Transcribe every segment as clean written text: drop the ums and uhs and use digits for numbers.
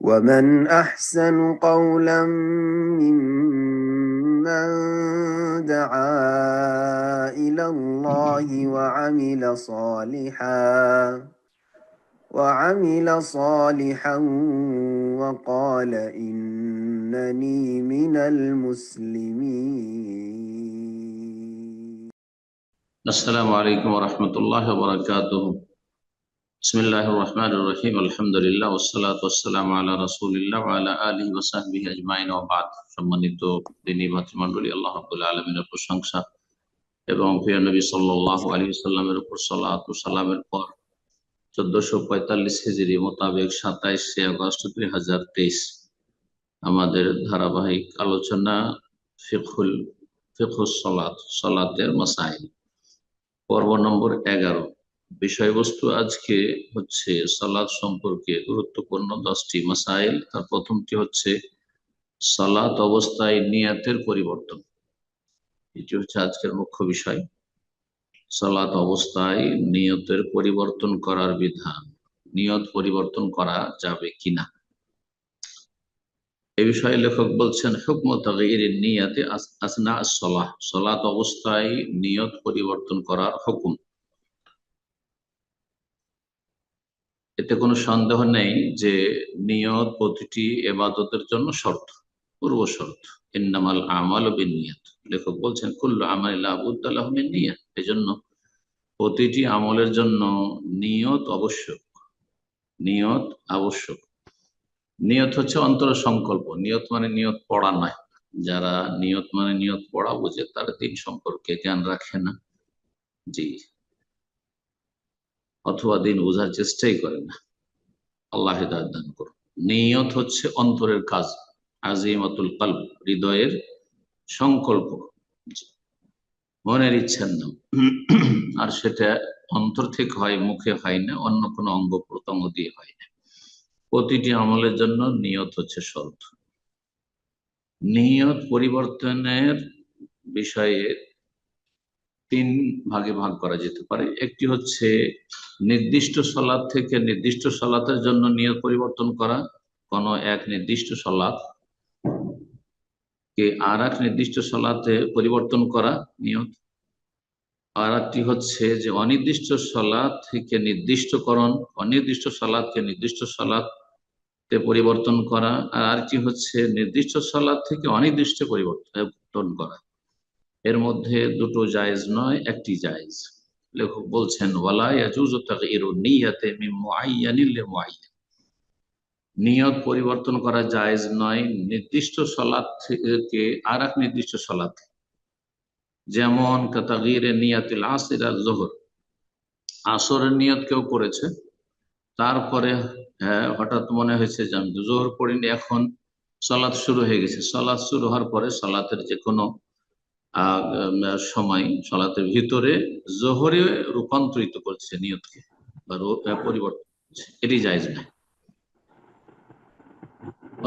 ومن أحسن قولا ممن دعا إلى الله وعمل صالحا وقال إنني من المسلمين. السلام عليكم ورحمة الله وبركاته. بسم الله الرحمن الرحيم. الحمد لله والصلاة والسلام على رسول الله وعلى آله وصحبه أجمعين وبعد. সম্মানিত দিনী ভাতৃমণ্ডলী, আল্লাহ রাব্বুল আলামিনের প্রশংসা এবং প্রিয় নবী সাল্লাল্লাহু আলাইহি ওয়াসাল্লামের উপর সালাত ও সালামের পর 1445 হিজরি মোতাবেক 27শে আগস্ট 2023 আমাদের ধারাবাহিক আলোচনা ফিকহুস সালাত, সালাতের মাসাইল, পর্ব নম্বর 11। বিষয়বস্তু আজকে হচ্ছে সালাত সম্পর্কে গুরুত্বপূর্ণ 10টি মাসাইল। তার প্রথমটি হচ্ছে সালাত অবস্থায় নিয়তের পরিবর্তন। এটি হচ্ছে আজকের মুখ্য বিষয়। সালাত অবস্থায় নিয়তের পরিবর্তন করার বিধান, নিয়ত পরিবর্তন করা যাবে কিনা, এ বিষয়ে লেখক বলছেন হুকম তাগয়িরিন নিয়াতে আসনা আস-সালাহ, সালাত অবস্থায় নিয়ত পরিবর্তন করার হুকুম। এতে কোনো সন্দেহ নেই যে নিয়ত প্রতিটি ইবাদতের জন্য শর্ত, পূর্ব শর্ত। ইন্নামাল আমালু বিন্নিয়াত, লেখক বলছেন কুল্লু আমালিন লা বুদ্দা লাহু মিন নিয়াত, এজন্য প্রতিটি আমলের জন্য নিয়ত আবশ্যক। নিয়ত আবশ্যক। নিয়ত হচ্ছে অন্তর সংকল্প। নিয়ত মানে নিয়ত পড়া নয়। যারা নিয়ত মানে নিয়ত পড়া বুঝে তারা দিন সম্পর্কে জ্ঞান রাখে না, জি, অথবা দিন বোঝার চেষ্টাই করে না। আল্লাহ হিদায়াত দান করুন। নিয়ত হচ্ছে অন্তরের কাজ, আজিমাতুল কলব, হৃদয়ের সংকল্প, মনের ইচ্ছার নাম। আর সেটা অন্তর থেকে হয়, মুখে হয় না, অন্য কোনো অঙ্গ প্রত্যঙ্গ দিয়ে হয় না। প্রতিটি আমলের জন্য নিয়ত হচ্ছে শর্ত। নিয়ত পরিবর্তনের বিষয়ে 3 ভাগে ভাগ করা যেতে পারে। একটি হচ্ছে নির্দিষ্ট সালাত থেকে নির্দিষ্ট সালাতের জন্য নিয়ত পরিবর্তন করা, কোন এক নির্দিষ্ট সালাত কে আর এক নির্দিষ্ট সালাতে পরিবর্তন করা নিয়ত। আর একটি হচ্ছে যে অনির্দিষ্ট সালাত থেকে নির্দিষ্টকরণ, অনির্দিষ্ট সালাতকে নির্দিষ্ট সালাতে পরিবর্তন করা। আর আরেকটি হচ্ছে নির্দিষ্ট সালাত থেকে অনির্দিষ্ট পরিবর্তন করা। এর মধ্যে দুটো জায়েজ নয়, একটি জায়েজ। লেখক বলছেন ওয়ালা ইয়াজুজু তাগয়িরু নিয়াতি মিন মুআয়্যানিন লিমুআয়্যান, নিয়ত পরিবর্তন করা জায়েজ নয় নির্দিষ্ট সালাত থেকে আর এক নির্দিষ্ট সালাতে। যেমন তাগয়িরে নিয়াতিল আসর আল যোহর, আসরের নিয়ত কেউ করেছে, তারপরে হঠাৎ মনে হয়েছে যে আমি যোহর পড়িনি, এখন সালাত শুরু হয়ে গেছে। সালাত শুরু হওয়ার পরে সালাতের যে কোনো সময় সালাতের ভিতরে জোহরে রূপান্তরিত করছে নিয়তকে বা পরিবর্তন করছে, এটি জায়েজ না।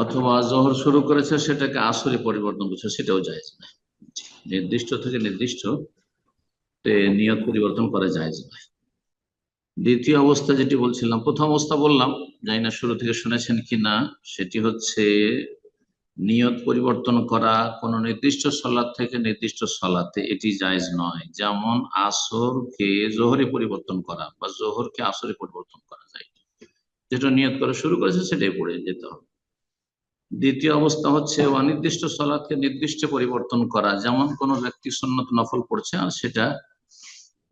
অথবা জোহর শুরু করেছে সেটাকে আসরে পরিবর্তন করছে, সেটাও জায়েজ না। নির্দিষ্ট থেকে নির্দিষ্ট নিয়ত পরিবর্তন করা জায়েজ নয়। দ্বিতীয় অবস্থা যেটি বলছিলাম, প্রথম অবস্থা বললাম, জানি না শুরু থেকে শুনেছেন কিনা, সেটি হচ্ছে নিয়ত পরিবর্তন করা কোন নির্দিষ্ট সালাত থেকে নির্দিষ্ট সালাতে, এটি জায়েজ নয়। যেমন আসরকে জোহরে পরিবর্তন করা বা জোহরকে আসরে পরিবর্তন করা যায়, যেটা নিয়ত করে শুরু করেছে সেটাই পড়ে যেতে হবে। দ্বিতীয় অবস্থা হচ্ছে অনির্দিষ্ট সালাতকে নির্দিষ্ট পরিবর্তন করা, যেমন কোন ব্যক্তি সুন্নত নফল পড়ছে আর সেটা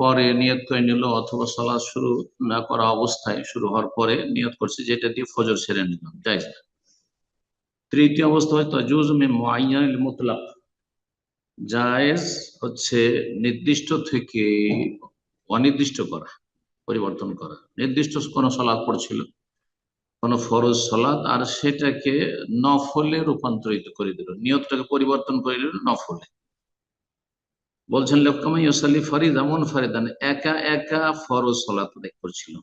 পরে নিয়ত করে নিল, অথবা সালাত শুরু না করা অবস্থায় শুরু হওয়ার পরে নিয়ত করছে যেটা দিয়ে ফজর সেরে নিলাম, জায়েজ না। তৃতীয় অবস্থা হয় তাজুজ মিন মুআয়্যানিল মুতলাক, জায়েজ হচ্ছে নির্দিষ্ট থেকে অনির্দিষ্ট করা, পরিবর্তন করা। নির্দিষ্ট কোন সালাত পড়ছিল, কোন ফরজ সালাত, আর সেটাকে নফলে রূপান্তরিত করে দিল, নিয়তটাকে পরিবর্তন করে দিল নফলে। বলছেন লাকামা ইউসাল্লি ফারিদা মুনফারিদান, একা একা ফরজ সালাত আদায় করছিল।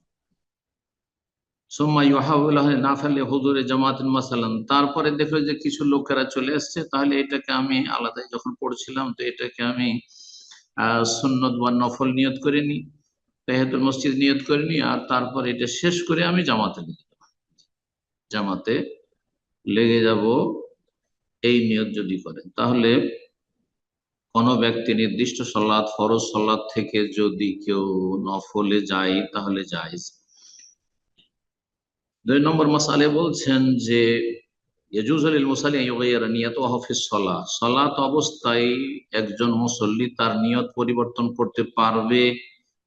তারপরে দেখলো যে কিছু লোকেরা চলে আসছে, তাহলে এটাকে আমি আলাদাই যখন পড়ছিলাম তো এটাকে আমি সুন্নত বা নফল নিয়ত করে নি, তাহিয়াতুল মসজিদ নিয়ত করে নি, আর তারপর এটা শেষ করে আমি জামাতে লেগে যাব, এই নিয়ত যদি করেন। তাহলে কোনো ব্যক্তি নির্দিষ্ট সালাত, ফরজ সালাত থেকে যদি কেউ নফলে যায় তাহলে জায়েজ। 2 নম্বর মাসালে বলছেন যে ইয়াজুজু লিল মুসাল্লি আন ইউগাইয়িরা নিয়াতাহু ফিস সালাহ, সালাত অবস্থায় একজন মুসল্লি তার নিয়ত পরিবর্তন করতে পারবে।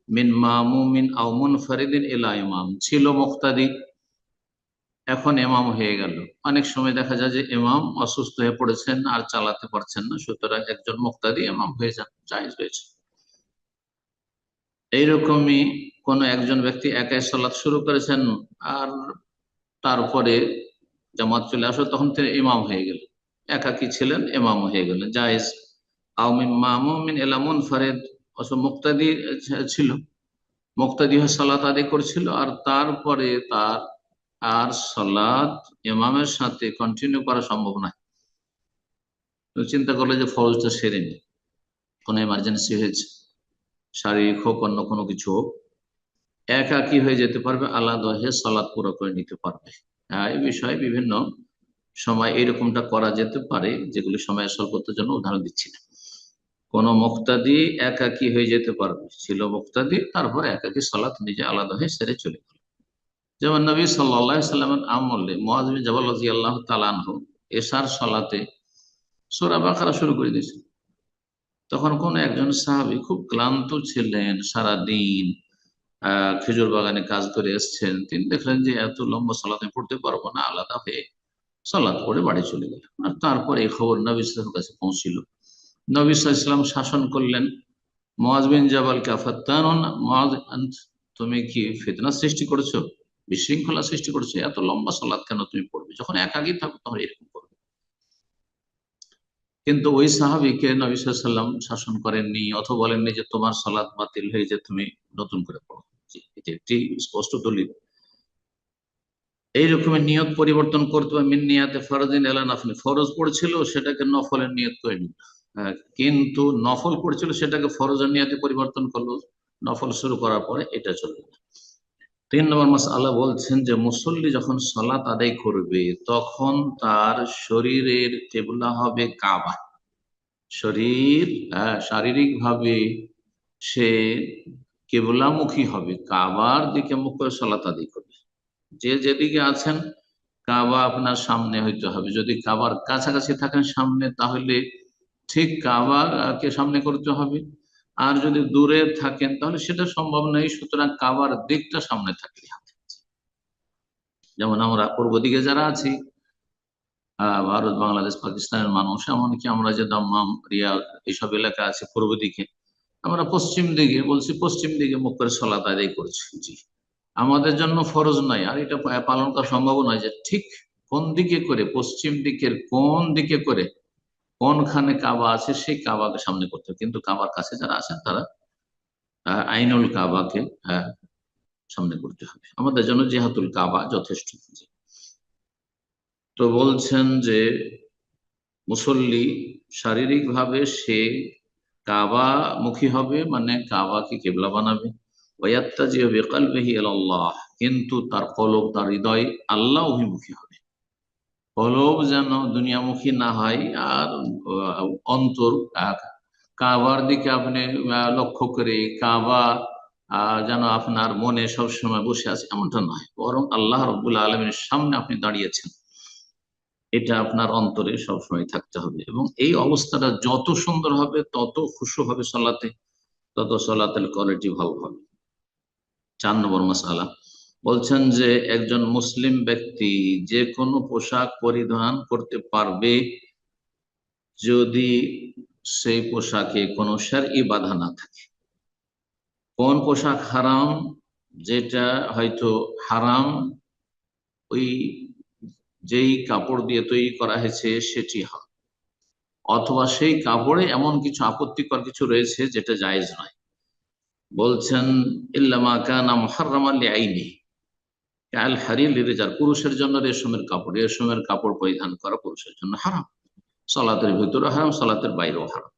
মিন মামুমিন আও মুনফারিদিন ইলা ইমাম, ছিল মুক্তাদি, এখন ইমাম হয়ে গেল। অনেক সময় দেখা যায় যে ইমাম অসুস্থ হয়ে পড়েছেন আর চালাতে পারছেন না, সুতরাং একজন মুক্তাদি ইমাম হয়ে যান, জায়েজ হয়েছে। এইরকমই কোন একজন ব্যক্তি একাই সালাত শুরু করেছেন আর তারপরে জামাত চলে আসলো, তখন তিনি ইমাম হয়ে গেলেন, একাকি ছিলেন ইমাম হয়ে গেলেন, জায়েজ। আও মিন মামুমিন ইলা মুনফারিদ, মুক্তাদি ছিল, মুক্তাদি হয়ে সালাত আদায় করছিল আর তারপরে তার আর সালাত ইমামের সাথে কন্টিনিউ করা সম্ভব নয়। তো চিন্তা করলে যে ফরজটা সেরে নি, কোনো এমার্জেন্সি হয়েছে, শারীরিক হোক অন্য কোনো কিছু হোক, একাকি হয়ে যেতে পারবে, আলাদা হয়ে সালাত পুরো করে নিতে পারবে। এই বিষয়ে বিভিন্ন সময় এরকমটা করা যেতে পারে, যেগুলি সময়ের স্বল্পতার জন্য উদাহরণ দিচ্ছি না। কোন মুক্তাদি একাকি হয়ে যেতে পারবে, ছিল মুক্তাদি, তারপর একাকি সালাত নিজে আলাদা হয়ে সেরে চলে গেল। যেমন নবী সাল্লাল্লাহু আলাইহি সাল্লামের আমলে মুআয বিন জাবাল রাদিয়াল্লাহু তাআলা আনহু এশার সালাতে সূরা বাকারা শুরু করে দিয়েছেন। তখন কোন একজন সাহাবী খুব ক্লান্ত ছিলেন, সারা দিন খেজুর বাগানে কাজ করে এসছেন, তিনি দেখলেন যে এত লম্বা সালাত আমি পড়তে পারবো না, আলাদা হয়ে সালাত পড়ে বাড়ি চলে গেলেন। আর তারপরে এই খবর নবী সাল্লাল্লাহু আলাইহি ওয়াসাল্লামের কাছে পৌঁছিল। নবী সাল্লাল্লাহু আলাইহি ওয়াসাল্লাম শাসন করলেন মুআয বিন জাবালকে, আফাত্তানুন মুআয, তুমি কি ফিতনা সৃষ্টি করেছো, বিশৃঙ্খলা সৃষ্টি করেছো, এত লম্বা সালাত কেন তুমি পড়বে, যখন একাকী থাকো তখন এরকম করবে। কিন্তু ওই সাহাবীকে নবী সাল্লাল্লাহু আলাইহি ওয়াসাল্লাম শাসন করেননি, অথবা বলেননি যে তোমার সালাত বাতিল হয়ে যে তুমি নতুন করে পড়ো। এটি একটি স্পষ্ট দলিল। এই রকমের নিয়ত পরিবর্তন করতে হবে। মিন নিয়াতে ফরজিন ইলা নফল, ফরজ পড়ছিল সেটাকে নফলের নিয়ত করে নিল, কিন্তু নফল পড়ছিল সেটাকে ফরজের নিয়তে পরিবর্তন করলো নফল শুরু করার পরে, এটা চলবে না। 3 নম্বর মাসআলা বলছেন যে মুসল্লি যখন সালাত আদায় করবে তখন তার শরীরের কিবলা হবে কাবা। শরীর শারীরিক ভাবে সে কিবলামুখী হবে, কাবার দিকে মুখ করে সালাত আদায় করবে। যে যেদিকে আছেন কাবা আপনার সামনে হইতে হবে, যদি কাবার কাছাকাছি থাকেন সামনে, তাহলে ঠিক কাবাকে সামনে করতে হবে। আর যদি দূরে থাকেন তাহলে সেটা সম্ভব নয়, সুতরাং কাবার দিকটা সামনে থাকলে হবে। যেমন আমরা পূর্ব দিকে যারা আছি, ভারত, বাংলাদেশ, পাকিস্তানের মানুষ, এমনকি আমরা যে দাম্মাম, রিয়াদ এইসব এলাকা আছে পূর্ব দিকে, আমরা পশ্চিম দিকে, বলছি পশ্চিম দিকে মুখ করে সালাত আদায় করছি। জি, আমাদের জন্য ফরজ নয়, আর এটা পালন করা সম্ভব নয় যে ঠিক কোন দিকে করে, পশ্চিম দিকের কোন দিকে করে কোনখানে কাবা আছে সেই কাবাকে সামনে করতে হবে। কিন্তু কাবার কাছে যারা আছেন তারা আইনুল কাবাকে সামনে করতে হবে। আমাদের জন্য জিহাতুল কাবা যথেষ্ট। তো বলছেন যে মুসল্লি শারীরিক ভাবে সে কাবা মুখী হবে, মানে কাবাকে কিবলা বানাবে। ওয়াত্তাজিউ বিকলবিহি ইলাল্লাহ, কিন্তু তার কলব, তার হৃদয় আল্লাহ অভিমুখী হবে। কলব যেন দুনিয়ামুখী না হয়, আর অন্তর কাবার দিকে আপনি লক্ষ্য করে কাবা যেন আপনার মনে সবসময় বসে আছে, এমনটা নয়, বরং আল্লাহ রাব্বুল আলামিনের সামনে আপনি দাঁড়িয়েছেন, এটা আপনার অন্তরে সবসময় থাকতে হবে। এবং এই অবস্থাটা যত সুন্দর হবে তত খুশু হবে সালাতে, তত সালাতের কোয়ালিটি ভালো হবে। 4 নম্বর মাসআলা বলছেন যে একজন মুসলিম ব্যক্তি যে কোনো পোশাক পরিধান করতে পারবে যদি সেই পোশাকে কোনো শরঈ বাধা না থাকে। কোন পোশাক হারাম, যেটা হয়তো হারাম ওই যেই কাপড় দিয়ে তৈরি করা হয়েছে সেটি হারাম, অথবা সেই কাপড়ে এমন কিছু আপত্তিকর কিছু রয়েছে যেটা জায়েজ নয়। বলছেন ইল্লা মা কানা মুহাররামান লিআইনিহি কাল হারির লিরিজাল, পুরুষের জন্য রেশমের কাপড়, রেশমের কাপড় পরিধান করা পুরুষের জন্য হারাম, সালাতের ভিতরে হারাম, সালাতের বাইরেও হারাম।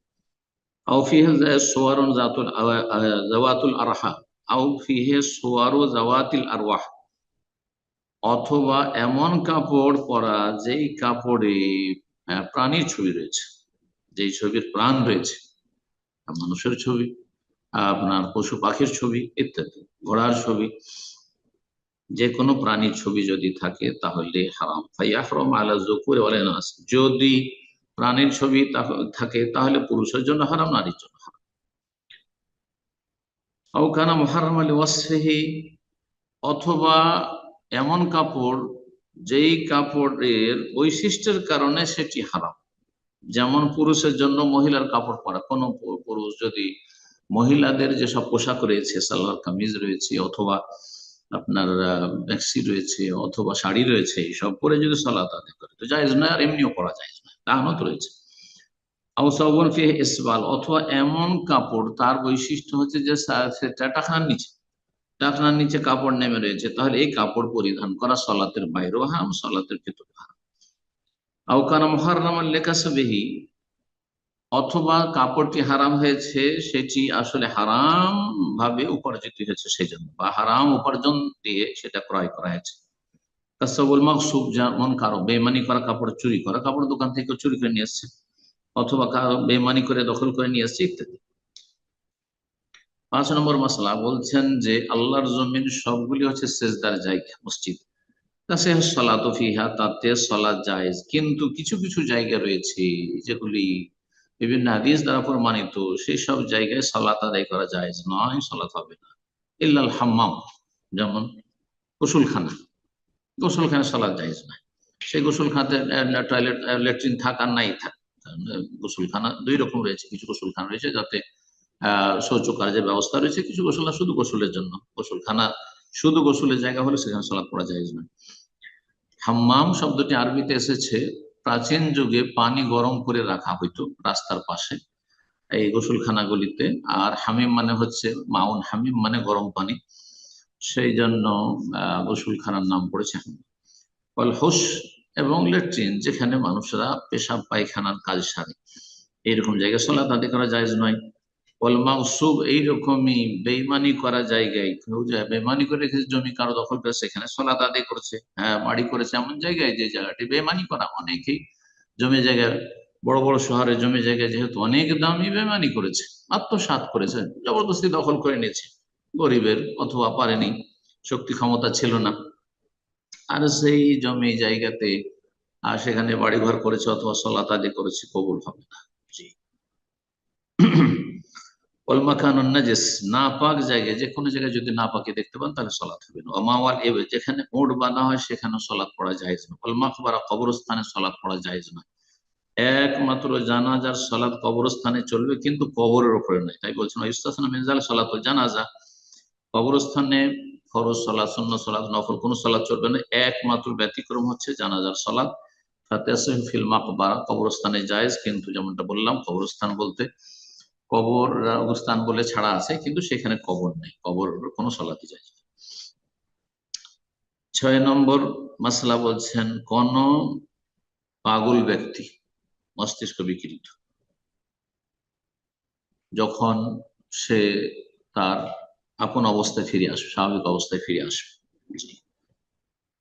আও ফিহি সুওয়ারুন যাওয়াতুল আরহা, আও ফিহি সুওয়ারু যাওয়াতিল আরওয়াহ, অথবা এমন কাপড় পরা যেই কাপড়ে প্রাণীর ছবি রয়েছে, যেই ছবির প্রাণ রয়েছে, মানুষের ছবি, আপনার পশু পাখির ছবি ইত্যাদি, ঘোড়ার ছবি, যে কোনো প্রাণীর ছবি যদি থাকে তাহলে হারাম। ফাইয়াহরাম আলা যুকুর ওয়াল ইনাস, যদি প্রাণীর ছবি থাকে তাহলে পুরুষের জন্য হারাম, নারীর জন্য হারাম। আও কানা মুহাররাম লিওয়াসফিহি, অথবা এমন কাপড় যেই কাপড়ের বৈশিষ্ট্যের কারণে সেটি হারাম। যেমন পুরুষের জন্য মহিলার কাপড় পরা, কোন পুরুষ যদি মহিলাদের যেসব পোশাক রয়েছে, সালোয়ার কামিজ রয়েছে, অথবা আপনার ম্যাক্সি রয়েছে, অথবা শাড়ি রয়েছে, এইসব পরে যদি সালাত আদায় করে তো জায়েজ নয়, আর এমনিও পরা যায় না, লানত রয়েছে। আও সাওবুন ফিহি ইসবাল, অথবা এমন কাপড় তার বৈশিষ্ট্য হচ্ছে যে সেটা টাকনার নিচে, টাকনার নিচে কাপড় নেমে রয়েছে, তাহলে এই কাপড় পরিধান করা সলাতের বাইরেও হারাম, সলাতের ভেতরে হারাম। আও কানা মুহাররামান লিকাসবিহি, অথবা কাপড়টি হারাম হয়েছে সেটি আসলে হারাম ভাবে উপার্জিত হয়েছে সেই জন্য, বা হারাম উপার্জন দিয়ে সেটা ক্রয় করা হয়েছে। কাসবুল মাকসুব, যেমন কারো বেমানি করা, কাপড় চুরি করা, কাপড় দোকান থেকে চুরি করে নিয়ে এসছে, অথবা কারো বেমানি করে দখল করে নিয়ে এসছে ইত্যাদি। 5 নম্বর মাসলা বলছেন যে আল্লাহর জমিন সবগুলি হচ্ছে সেজদার জায়গা, মসজিদ। কাছে সলাত ফিহা, তাতে সলাত জায়েজ, কিন্তু কিছু কিছু জায়গা রয়েছে যেগুলি বিভিন্ন হাদিস দ্বারা প্রমাণিত, সেই সব জায়গায় সালাত আদায় করা জায়েজ নয়, সালাত হবে না। ইল্লাল হাম্মাম, যেমন গোসলখানা, গোসলখানা সালাত জায়েজ নয়। সেই গোসলখানাতে টয়লেট ল্যাট্রিন থাক আর নাই থাক, গোসলখানা দুই রকম রয়েছে। কিছু গোসলখানা রয়েছে যাতে শৌচকার্যের ব্যবস্থা রয়েছে, কিছু গোসলখানা শুধু গোসলের জন্য। গোসলখানা শুধু গোসলের জায়গা হলে সেখানে সালাত পড়া জায়েজ নয়। হাম্মাম শব্দটি আরবিতে এসেছে, প্রাচীন যুগে পানি গরম করে রাখা হইতো রাস্তার পাশে এই গোসলখানাগুলিতে। আর হামিম মানে হচ্ছে মাউন, হামিম মানে গরম পানি, সেই জন্য গোসলখানার নাম পড়েছে হামিম। হোস, এবং ল্যাট্রিন, যেখানে মানুষরা পেশাব পায়খানার কাজ সারে, এইরকম জায়গায় সালাত আদায় করা জায়েজ নয়। মাগসুব, এইরকমই বেইমানি করা জায়গায়, কেউ বেইমানি করে রেখেছে, জমি কারো দখল করে সেখানে সালাত আদায় করেছে, হ্যাঁ বাড়ি করেছে, এমন জায়গায় যে জায়গাটি বেইমানি করা, অনেকেই জমি জায়গায়, বড় বড় শহরে জমি জায়গায় যেহেতু অনেক দামি, বেইমানি করেছে, আত্মসাৎ করেছে, জবরদস্তি দখল করে নিয়েছে, গরিবের অথবা পারেনি, শক্তি ক্ষমতা ছিল না, আর সেই জমি জায়গাতে আর সেখানে বাড়িঘর করেছে অথবা সালাত আদায় করেছে, কবুল হবে না। জি। নাপাক জায়গায়, যে কোনো জায়গায় যদি নাপাকি দেখতে পান তাহলে সালাত হবে না। মাওয়াল এবে, যেখানে ওট বাঁধা হয় সেখানে সালাত পড়া জায়েজ না। মাকবারা, কবরস্থানে সালাত পড়া জায়েজ না। একমাত্র জানাজার সালাত কবরস্থানে চলবে, কিন্তু কবরের উপরে নয়। তাই বলছেন ইস্তাসনা মিনজাল সালাতুল জানাজা, কবরস্থানে ফরজ সালাত, সুন্নাত সালাত, নফল কোন সালাত চলবে না, একমাত্র ব্যতিক্রম হচ্ছে জানাজার সালাত। ফিল মাকবারা, কবরস্থানে জায়েজ, কিন্তু যেমনটা বললাম কবরস্থান বলতে কবর অবস্থান বলে ছাড়া আছে, কিন্তু সেখানে কবর নেই, কবর কোনো সালাতি যায় না। 6 নম্বর মাসলা বলছেন, কোন পাগল ব্যক্তি, মস্তিষ্ক বিকৃত, যখন সে তার আপন অবস্থায় ফিরে আসবে, স্বাভাবিক অবস্থায় ফিরে আসবে,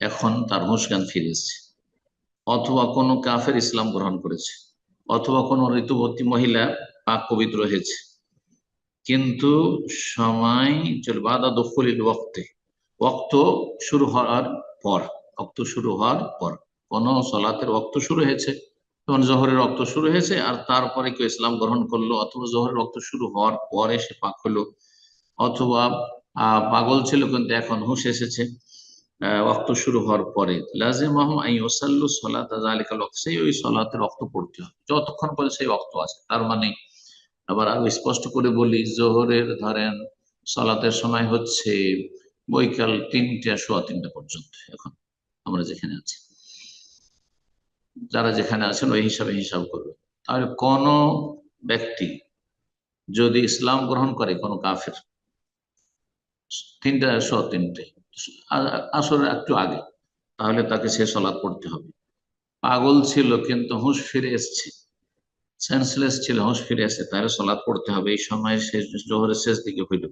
এখন তার হুঁশ জ্ঞান ফিরে এসেছে, অথবা কোনো কাফের ইসলাম গ্রহণ করেছে, অথবা কোনো ঋতুবতী মহিলা পাক পবিত্র হয়েছে, কিন্তু সময় চলবে বাদা দখলিল ওয়াক্তে, ওয়াক্ত শুরু হওয়ার পর, ওয়াক্ত শুরু হওয়ার পর, কোন সলাতের ওয়াক্ত শুরু হয়েছে, যেমন জোহরের ওয়াক্ত শুরু হয়েছে আর তারপরে কেউ ইসলাম গ্রহণ করলো, অথবা জোহরের ওয়াক্ত শুরু হওয়ার পরে সে পাক হলো, অথবা পাগল ছিল কিন্তু এখন হুঁশ এসেছে ওয়াক্ত শুরু হওয়ার পরে, লাজিমাহুম আন ইউসাল্লু সালাতা যালিকাল ওয়াক্ত, সেই ওই সালাতের ওয়াক্ত পড়তে হবে যতক্ষণ পর্যন্ত সেই ওয়াক্ত আছে। তার মানে আবার আরো স্পষ্ট করে বলি, জোহরের ধরেন সালাতের সময় হচ্ছে বৈকাল 3টা, সোয়া 3টা পর্যন্ত, এখন আমরা যেখানে আছি, যারা যেখানে আছেন ওই হিসাবে হিসাব করবে। তাহলে কোন ব্যক্তি যদি ইসলাম গ্রহণ করে, কোন কাফের, 3টা, সোয়া 3টে, আসরের একটু আগে, তাহলে তাকে সে সালাত পড়তে হবে। পাগল ছিল কিন্তু হুঁশ ফিরে এসছে, সেন্সলেস ছিল, হুঁশ ফিরে আসে, তাহলে সালাত পড়তে হবে। এই সময় শেষ, জোহরের শেষ দিকে হইল।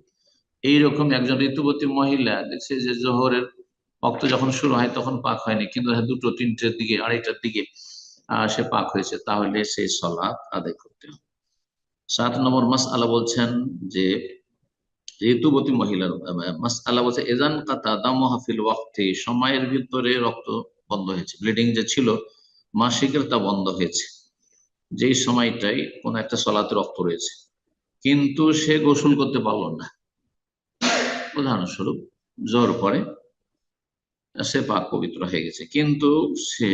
এইরকম একজন ঋতুবতী মহিলা দেখছে যে জোহরের ওয়াক্ত যখন শুরু হয় তখন পাক হয়নি, কিন্তু দুটো তিনটের দিকে আড়াইটার দিকে সে পাক হয়েছে, তাহলে সেই সালাত আদায় করতে হবে। 7 নম্বর মাসআলা বলছেন যে ঋতুবতী মহিলার মাসআলা বলছে এজান কাতা দামুহা ফিল ওয়াক্তি, সময়ের ভিতরে রক্ত বন্ধ হয়েছে, ব্লিডিং যে ছিল মাসিকের তা বন্ধ হয়েছে, যেই সময়টাই কোন একটা সলাতে রক্ত রয়েছে, কিন্তু সে গোসল করতে পারলো না। উদাহরণস্বরূপ জ্বর পরে সে পাক পবিত্র হয়ে গেছে, কিন্তু সে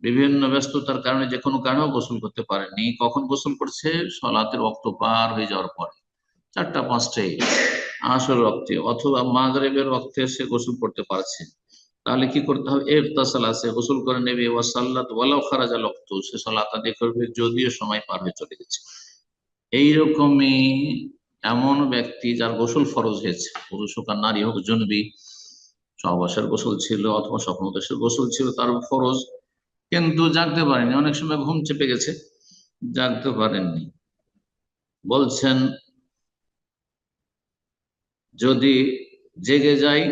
বিভিন্ন ব্যস্ততার কারণে যে কোনো কারণেও গোসল করতে পারেনি। কখন গোসল করছে? সলাতের রক্ত পার হয়ে যাওয়ার পরে, 4টা 5টায়, আসর রক্তে অথবা মাগরিবের রক্তে সে গোসল করতে পারছে, তাহলে কি করতে হবে? ইগতাসালা, সে গোসল করে নেবে, ওয়া সাল্লাত ওয়ালাউ খারাজাল ওয়াক্তু, সে সালাত আদায় করবে যদিও সময় পার হয়ে চলে গেছে। এইরকমই এমন ব্যক্তি যার গোসল ফরজ হয়েছে, পুরুষ হোক আর নারী হোক, জনবি সহবাসের গোসল ছিল অথবা স্বপ্নদোষের গোসল ছিল তার ফরজ, কিন্তু জাগতে পারেনি, অনেক সময় ঘুম চেপে গেছে, জাগতে পারেননি। বলছেন যদি জেগে যায়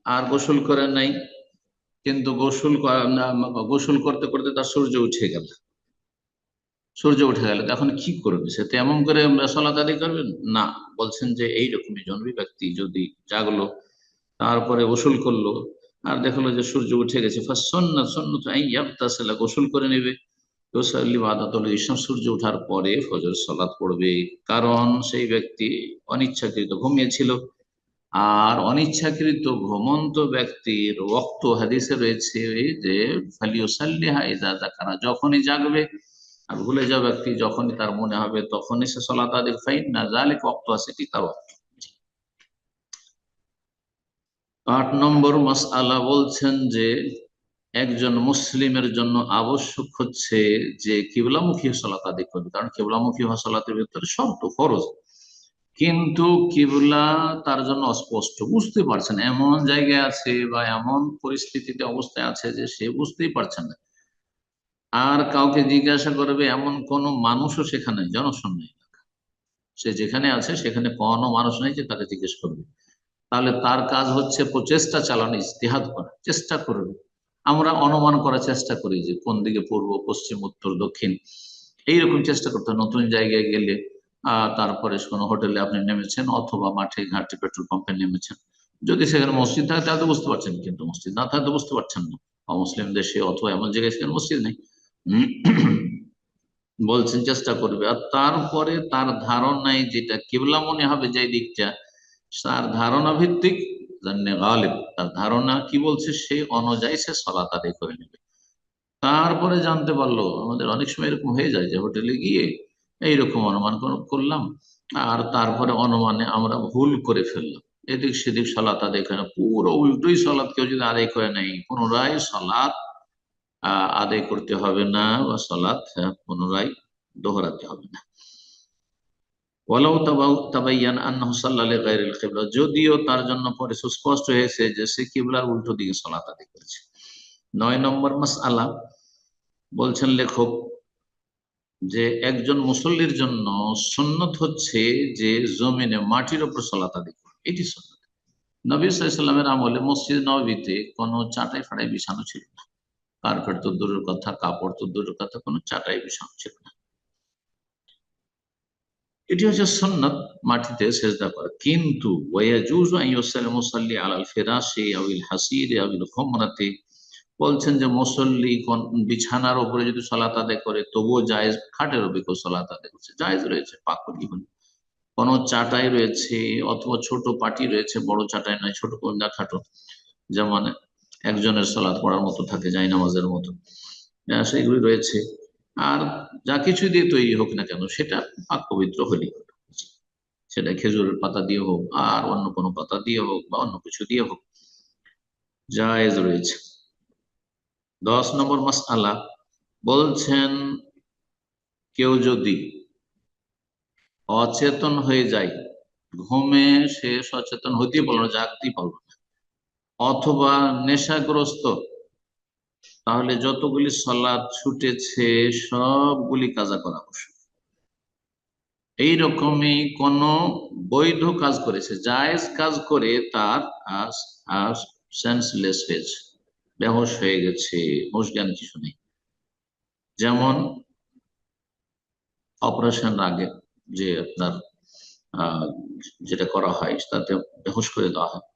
আর গোসল করে নাই, কিন্তু গোসল করতে করতে তার সূর্য উঠে গেল, এখন কি করবে? সে তো এমন করে সালাত আদায় করবেন না। বলছেন যে এইরকমই জনবি ব্যক্তি যদি জাগলো, তারপরে গোসল করলো, আর দেখলো যে সূর্য উঠে গেছে, গোসল করে নেবে, সূর্য ওঠার পরে ফজর সালাত পড়বে, কারণ সেই ব্যক্তি অনিচ্ছাকৃত ঘুমিয়েছিল। আর অনিচ্ছাকৃত ঘুমন্ত ব্যক্তির ওয়াক্ত হাদিসে রয়েছে যে ফালিউসাল্লিহা ইযা যাকারা, যখনই জাগবে, আর ভুলে যাওয়া ব্যক্তি যখনই তার মনে হবে তখনই সে সালাত আদায়, ফাইন্না যালিকা ওয়াক্ত, আছে কি তার ওয়াক্ত। 8 নম্বর মাসআলা বলছেন যে একজন মুসলিমের জন্য আবশ্যক হচ্ছে যে কিবলামুখী সালাত আদায় করবে, কারণ কিবলামুখী হওয়া সালাতের ভিতরে শর্ত, ফরজ, কিন্তু কিবলা তার জন্য অস্পষ্ট, বুঝতে পারছেন, এমন জায়গায় আছে বা এমন পরিস্থিতিতে অবস্থায় আছে যে সে বুঝতেই পারছেন না, আর কাউকে জিজ্ঞাসা করবে এমন কোন মানুষও সেখানে, জনশূন্য এলাকা, সে যেখানে আছে সেখানে কোনো মানুষ নেই যে তাকে জিজ্ঞেস করবে, তাহলে তার কাজ হচ্ছে প্রচেষ্টা চালানো, ইজতিহাদ করা, চেষ্টা করবে। আমরা অনুমান করার চেষ্টা করি যে কোন দিকে পূর্ব, পশ্চিম, উত্তর, দক্ষিণ, এইরকম চেষ্টা করতে হয়। নতুন জায়গায় গেলে তারপরে কোনো হোটেলে আপনি নেমেছেন অথবা মাঠে ঘাটে পেট্রোল পাম্পে নেমেছেন, যদি সেখানে মসজিদ থাকে তাহলে তো বুঝতে পারছেন, কিন্তু মসজিদ না থাকে তো বুঝতে পারছেন না। অমুসলিম দেশে অথবা এমন জায়গায় সেখানে মসজিদ নেই, বলছেন চেষ্টা করবে। আর তারপরে তার ধারণায় যেটা কিবলা মনে হবে, যে দিকটা তার ধারণা ভিত্তিক, গালিব, তার ধারণা কি বলছে সে অনুযায়ী সে সালাত আদায় করে নেবে। তারপরে জানতে পারলো, আমাদের অনেক সময় এরকম হয়ে যায় যে হোটেলে গিয়ে এইরকম অনুমান করলাম, আর তারপরে অনুমানে আমরা ভুল করে ফেললাম, এদিক সেদিক সালাত আদায় করে, পুরো উল্টোই সালাত কেউ যদি আদায় করে নেই, পুনরায় সালাত আদায় করতে হবে না, বা সালাত পুনরায় দোহরাতে হবে না। যদিও তার জন্য পরে সুস্পষ্ট হয়েছে যে সে কিবলার উল্টো দিকে সালাত আদায় করেছে। 9 নম্বর মাসআলা বলছেন লেখক যে একজন মুসল্লির জন্য সুন্নত হচ্ছে যে জমিনে, মাটির উপর সালাত আদায় করে, এটি সুন্নত। নবী সাল্লাল্লাহু আলাইহি ওয়াসাল্লামের আমলে মসজিদ নববীতে কোনো চাটাই ফাটাই বিছানো ছিল না, কার্পেট তো দূরের কথা, কাপড় তো দূরের কথা, কোনো চাটাই বিছানো ছিল না। এটি হচ্ছে সুন্নাত, মাটিতে সেজদা করা। কিন্তু ওয়ায়াজুজু আন ইউসাল্লি মুসাল্লি আলাল ফিরাশি আউল হাসির আউল খুমরাতি, বলছেন যে মুসল্লি বিছানার উপরে যদি সালাত আদায় করে তবুও জায়েজ, খাটের উপরে কেউ সালাত আদায় করছে জায়েজ রয়েছে, পাকুড়ি হল। কোন চাটাই রয়েছে অথবা ছোট পাটি রয়েছে, বড় চাটাই নয়, ছোট কোনটা খাটো, যেমন একজনের সালাত পড়ার মতো থাকে, জায়নামাজের মতো, সেগুলি রয়েছে। আর যা কিছু দিয়ে তৈরি হোক না কেন সেটা পাক পবিত্র হলেই হলো, সেটা খেজুরের পাতা দিয়ে হোক আর অন্য কোনো পাতা দিয়ে হোক বা অন্য কিছু দিয়ে হোক, জায়েজ রয়েছে। 10 নম্বর মাসআলা বলছেন কেউ যদি অচেতন হয়ে যায়, ঘুমে সে সচেতন হতেই পারল না, জাগতেই পারল না, অথবা নেশাগ্রস্ত, তাহলে যতগুলি সালাত ছুটেছে সবগুলি কাজা করা আবশ্যক। এইরকমই কোন বৈধ কাজ করেছে, জায়েজ কাজ করে তার সেন্সলেস হয়েছে, বেহুশ হয়ে গেছে, হুঁশ জ্ঞান কিছু নেই। যেমন অপারেশন আগে যে আপনার আহ, যেটা করা হয় তাতে বেহুশ করে দেওয়া হয়,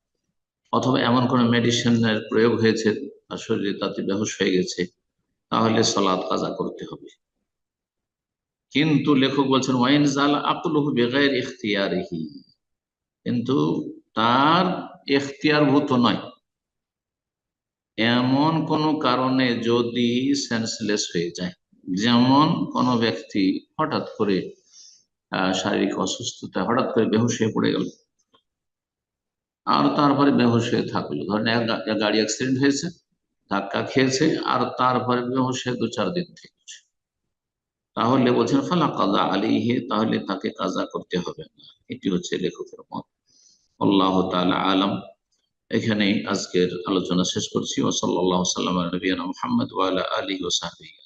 অথবা এমন কোন মেডিসিনের প্রয়োগ হয়েছে তার শরীরে, তাতে বেহুশ হয়ে গেছে, তাহলে সালাত কাজা করতে হবে। কিন্তু লেখক বলছেন ওয়াইন জাল আকলুহু বিগাইর ইখতিয়ারিহি, কিন্তু তার এখতিয়ারভূত নয় এমন কোন কারণে যদি সেন্সলেস হয়ে যায়, যেমন কোন ব্যক্তি হঠাৎ করে শারীরিক অসুস্থতা, হঠাৎ করে বেহুশ হয়ে পড়ে গেল, আর তারপরে বেহুশ হয়ে থাকলো, ধরেন গাড়ি অ্যাক্সিডেন্ট হয়েছে, ধাক্কা খেয়েছে, আর তারপরে বেহুশ হয়ে 2-4 দিন থেকেছে, তাহলে বলছেন ফালা কাজা আলাইহি, তাহলে তাকে কাজা করতে হবে না। এটি হচ্ছে লেখকের মত। আল্লাহ তাআলা আলাম। এখানেই আজকের আলোচনা শেষ করছি। ওয়া সাল্লাল্লাহু আলা নবিয়িনা মুহাম্মদ ওয়া আলা আলিহি ওয়া সাহবিহি।